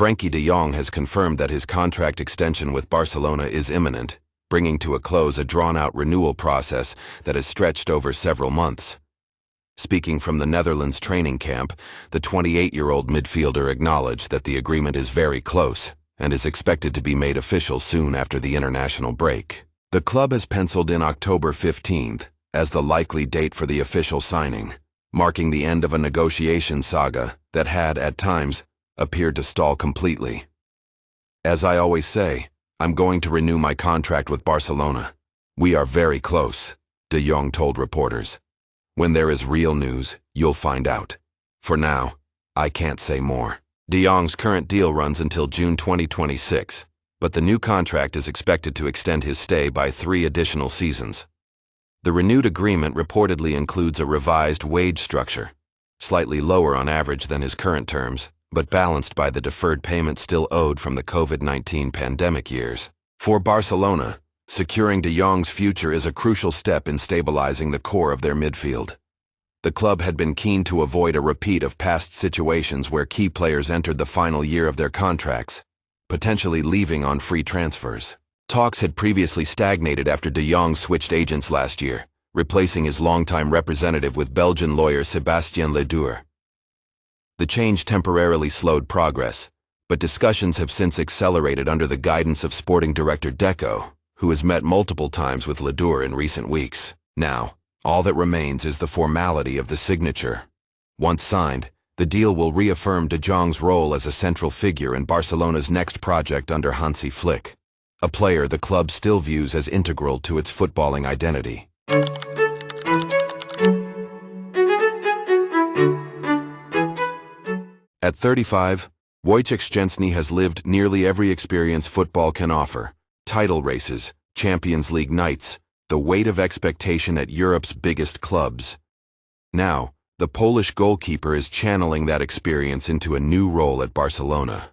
Frenkie de Jong has confirmed that his contract extension with Barcelona is imminent, bringing to a close a drawn-out renewal process that has stretched over several months. Speaking from the Netherlands training camp, the 28-year-old midfielder acknowledged that the agreement is very close and is expected to be made official soon after the international break. The club has penciled in October 15th as the likely date for the official signing, marking the end of a negotiation saga that had, at times, appeared to stall completely. As I always say, I'm going to renew my contract with Barcelona. We are very close, de Jong told reporters. When there is real news, you'll find out. For now, I can't say more. De Jong's current deal runs until June 2026, but the new contract is expected to extend his stay by 3 additional seasons. The renewed agreement reportedly includes a revised wage structure, slightly lower on average than his current terms, but balanced by the deferred payment still owed from the COVID-19 pandemic years. For Barcelona, securing de Jong's future is a crucial step in stabilizing the core of their midfield. The club had been keen to avoid a repeat of past situations where key players entered the final year of their contracts, potentially leaving on free transfers. Talks had previously stagnated after de Jong switched agents last year, replacing his longtime representative with Belgian lawyer Sébastien Ledoux. The change temporarily slowed progress, but discussions have since accelerated under the guidance of sporting director Deco, who has met multiple times with Ledoux in recent weeks. Now, all that remains is the formality of the signature. Once signed, the deal will reaffirm de Jong's role as a central figure in Barcelona's next project under Hansi Flick, a player the club still views as integral to its footballing identity. At 35, Wojciech Szczęsny has lived nearly every experience football can offer: title races, Champions League nights, the weight of expectation at Europe's biggest clubs. Now, the Polish goalkeeper is channeling that experience into a new role at Barcelona,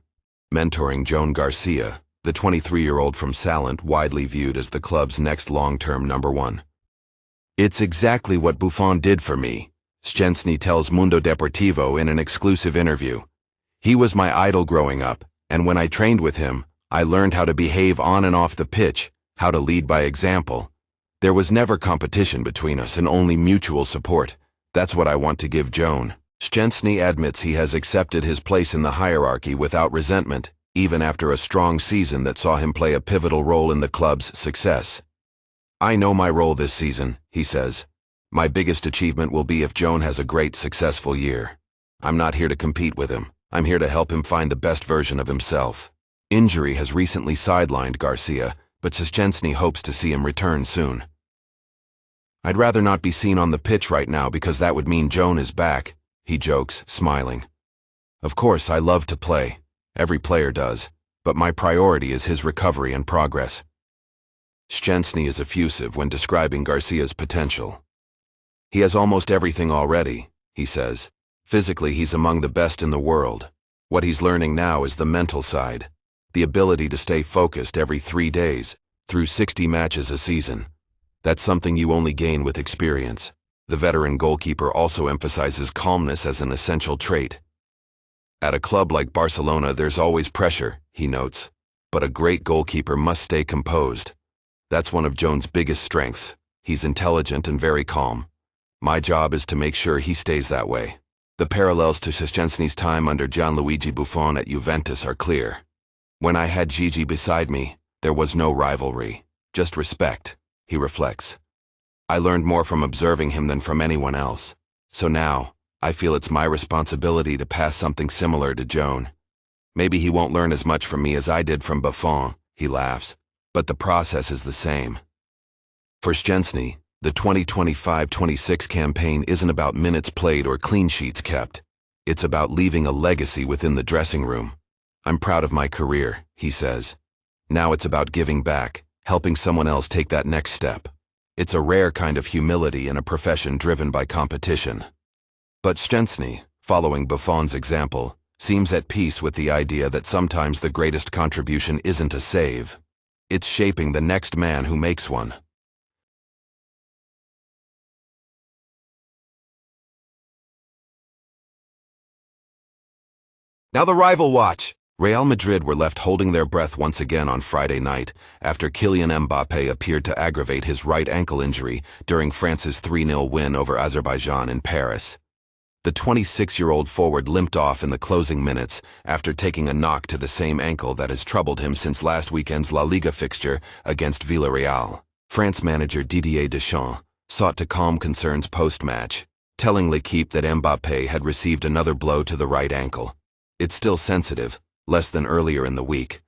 mentoring Joan Garcia, the 23-year-old from Salent, widely viewed as the club's next long-term number one. "It's exactly what Buffon did for me," Szczęsny tells Mundo Deportivo in an exclusive interview. "He was my idol growing up, and when I trained with him, I learned how to behave on and off the pitch, how to lead by example. There was never competition between us and only mutual support. That's what I want to give Joan." Szczęsny admits he has accepted his place in the hierarchy without resentment, even after a strong season that saw him play a pivotal role in the club's success. "I know my role this season," he says. "My biggest achievement will be if Joan has a great, successful year. I'm not here to compete with him. I'm here to help him find the best version of himself." Injury has recently sidelined Garcia, but Szczęsny hopes to see him return soon. "I'd rather not be seen on the pitch right now because that would mean Joan is back," he jokes, smiling. "Of course, I love to play. Every player does. But my priority is his recovery and progress." Szczęsny is effusive when describing Garcia's potential. "He has almost everything already," he says. "Physically, he's among the best in the world. What he's learning now is the mental side, the ability to stay focused every 3 days, through 60 matches a season. That's something you only gain with experience." The veteran goalkeeper also emphasizes calmness as an essential trait. "At a club like Barcelona, there's always pressure," he notes, "but a great goalkeeper must stay composed. That's one of Joan's biggest strengths. He's intelligent and very calm. My job is to make sure he stays that way." The parallels to Szczęsny's time under Gianluigi Buffon at Juventus are clear. "When I had Gigi beside me, there was no rivalry, just respect," he reflects. "I learned more from observing him than from anyone else. So now, I feel it's my responsibility to pass something similar to Joan. Maybe he won't learn as much from me as I did from Buffon," he laughs, "but the process is the same." For Szczęsny, the 2025-26 campaign isn't about minutes played or clean sheets kept. It's about leaving a legacy within the dressing room. "I'm proud of my career," he says. "Now it's about giving back, helping someone else take that next step." It's a rare kind of humility in a profession driven by competition. But Szczęsny, following Buffon's example, seems at peace with the idea that sometimes the greatest contribution isn't a save. It's shaping the next man who makes one. Now the rival watch. Real Madrid were left holding their breath once again on Friday night after Kylian Mbappé appeared to aggravate his right ankle injury during France's 3-0 win over Azerbaijan in Paris. The 26-year-old forward limped off in the closing minutes after taking a knock to the same ankle that has troubled him since last weekend's La Liga fixture against Villarreal. France manager Didier Deschamps sought to calm concerns post-match, telling L'Équipe that Mbappé had received another blow to the right ankle. It's still sensitive, less than earlier in the week,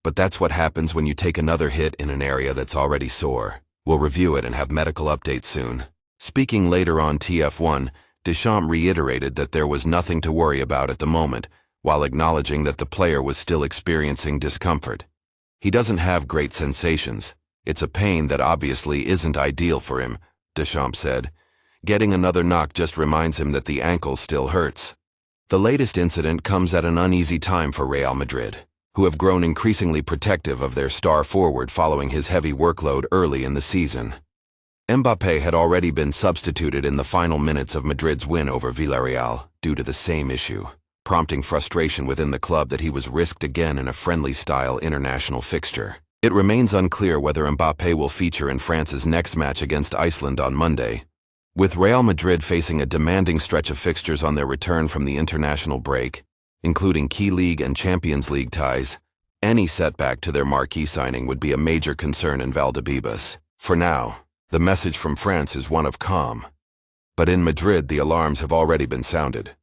but that's what happens when you take another hit in an area that's already sore. We'll review it and have medical updates soon. Speaking later on TF1, Deschamps reiterated that there was nothing to worry about at the moment, while acknowledging that the player was still experiencing discomfort. He doesn't have great sensations. It's a pain that obviously isn't ideal for him, Deschamps said. Getting another knock just reminds him that the ankle still hurts. The latest incident comes at an uneasy time for Real Madrid, who have grown increasingly protective of their star forward following his heavy workload early in the season. Mbappé had already been substituted in the final minutes of Madrid's win over Villarreal due to the same issue, prompting frustration within the club that he was risked again in a friendly-style international fixture. It remains unclear whether Mbappé will feature in France's next match against Iceland on Monday. With Real Madrid facing a demanding stretch of fixtures on their return from the international break, including key league and Champions League ties, any setback to their marquee signing would be a major concern in Valdebebas. For now, the message from France is one of calm. But in Madrid, the alarms have already been sounded.